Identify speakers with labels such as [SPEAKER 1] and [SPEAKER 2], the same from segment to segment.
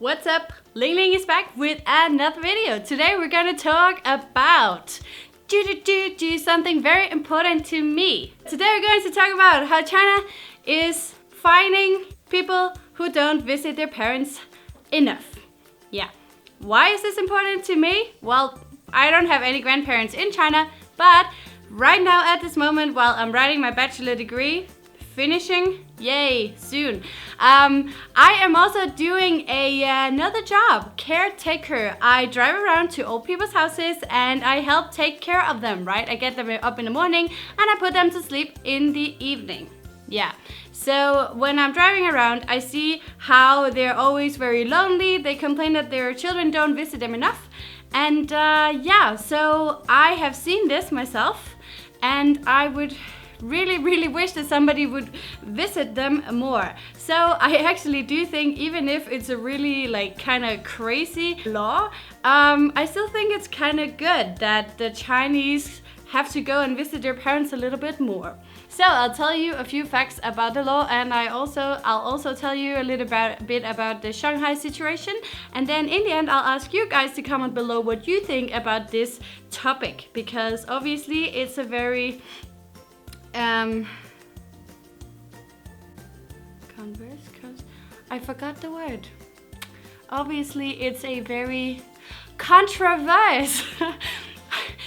[SPEAKER 1] What's up? Lingling is back with another video. Today we're gonna talk about something very important to me. Today we're going to talk about how China is fining people who don't visit their parents enough. Yeah. Why is this important to me? Well, I don't have any grandparents in China, but right now at this moment while I'm writing my bachelor degree, finishing, yay, soon. I am also doing another job, caretaker. I drive around to old people's houses and I help take care of them, right? I get them up in the morning and I put them to sleep in the evening. Yeah, so when I'm driving around, I see how they're always very lonely. They complain that their children don't visit them enough. And yeah, so I have seen this myself and I would really wish that somebody would visit them more. So I actually do think, even if it's a really like kind of crazy law, I still think it's kind of good that the Chinese have to go and visit their parents a little bit more. So I'll tell you a few facts about the law, and I'll also tell you a little bit about the Shanghai situation, and then in the end I'll ask you guys to comment below what you think about this topic, because obviously it's a very I forgot the word. Obviously it's a very controversial.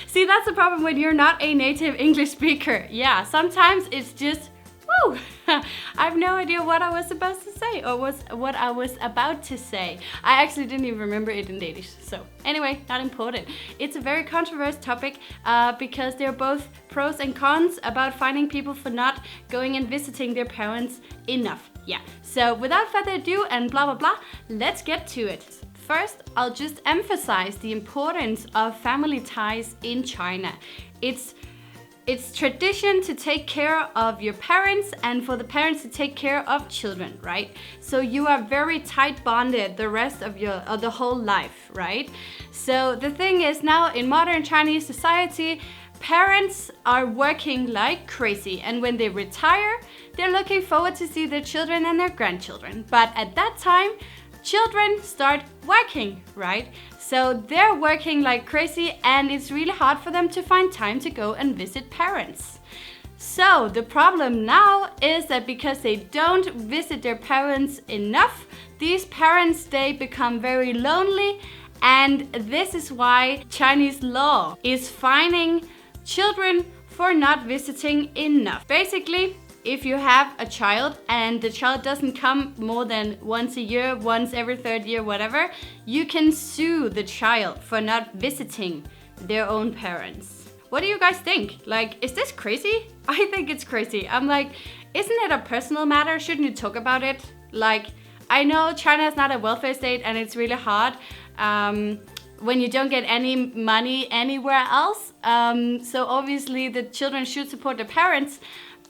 [SPEAKER 1] See, that's the problem when you're not a native English speaker. Yeah, sometimes it's just, woo! I have no idea what I was supposed to say or what I was about to say. I actually didn't even remember it in Danish. So anyway, not important. It's a very controversial topic because there are both pros and cons about finding people for not going and visiting their parents enough. Yeah, so without further ado and blah blah blah, let's get to it. First, I'll just emphasize the importance of family ties in China. It's tradition to take care of your parents and for the parents to take care of children, right? So you are very tight bonded the rest of the whole life, right? So the thing is, now in modern Chinese society, parents are working like crazy, and when they retire, they're looking forward to see their children and their grandchildren. But at that time, children start working, right? So they're working like crazy and it's really hard for them to find time to go and visit parents. So the problem now is that because they don't visit their parents enough, these parents, they become very lonely, and this is why Chinese law is fining children for not visiting enough. Basically, if you have a child and the child doesn't come more than once a year, once every third year, whatever, you can sue the child for not visiting their own parents. What do you guys think? Like, is this crazy? I think it's crazy. I'm like, isn't it a personal matter? Shouldn't you talk about it? Like, I know China is not a welfare state and it's really hard when you don't get any money anywhere else. So obviously the children should support their parents.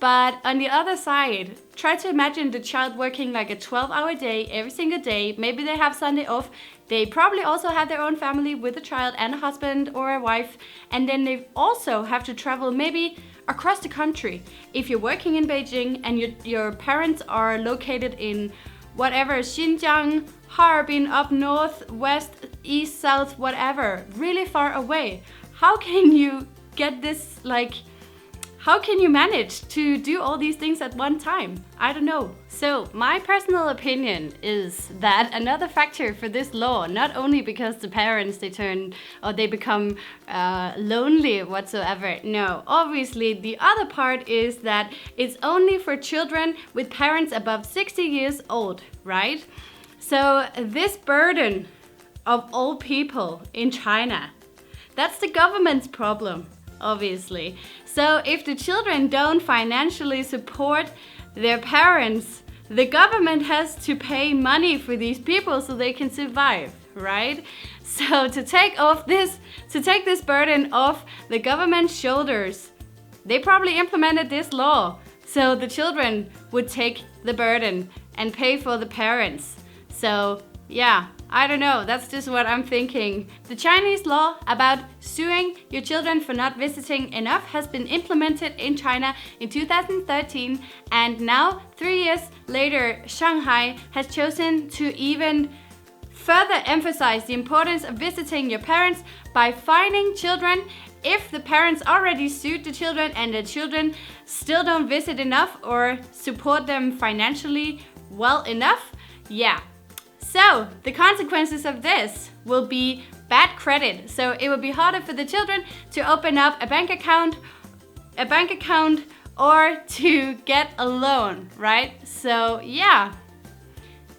[SPEAKER 1] But on the other side, try to imagine the child working like a 12-hour day every single day. Maybe they have Sunday off. They probably also have their own family with a child and a husband or a wife. And then they also have to travel maybe across the country. If you're working in Beijing and your parents are located in whatever, Xinjiang, Harbin, up north, west, east, south, whatever, really far away. How can you get this, like, how can you manage to do all these things at one time? I don't know. So my personal opinion is that another factor for this law, not only because the parents, they become lonely whatsoever. No, obviously the other part is that it's only for children with parents above 60 years old, right? So this burden of old people in China, that's the government's problem, obviously. So if the children don't financially support their parents, the government has to pay money for these people so they can survive, right? So to take this burden off the government's shoulders, they probably implemented this law so the children would take the burden and pay for the parents. So yeah, I don't know, that's just what I'm thinking. The Chinese law about suing your children for not visiting enough has been implemented in China in 2013, and now 3 years later, Shanghai has chosen to even further emphasize the importance of visiting your parents by fining children if the parents already sued the children and the children still don't visit enough or support them financially well enough. Yeah. So the consequences of this will be bad credit. So it will be harder for the children to open up a bank account or to get a loan, right? So yeah.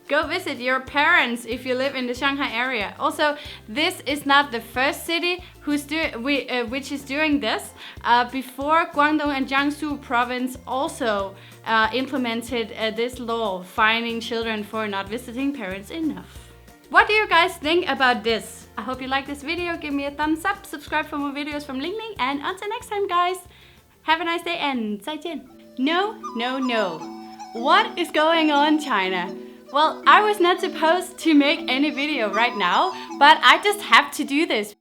[SPEAKER 1] Go visit your parents if you live in the Shanghai area. Also, this is not the first city which is doing this. Before, Guangdong and Jiangsu province also implemented this law, fining children for not visiting parents enough. What do you guys think about this? I hope you like this video. Give me a thumbs up, subscribe for more videos from Lingling, and until next time, guys, have a nice day and 再见. No. What is going on, China? Well, I was not supposed to make any video right now, but I just have to do this.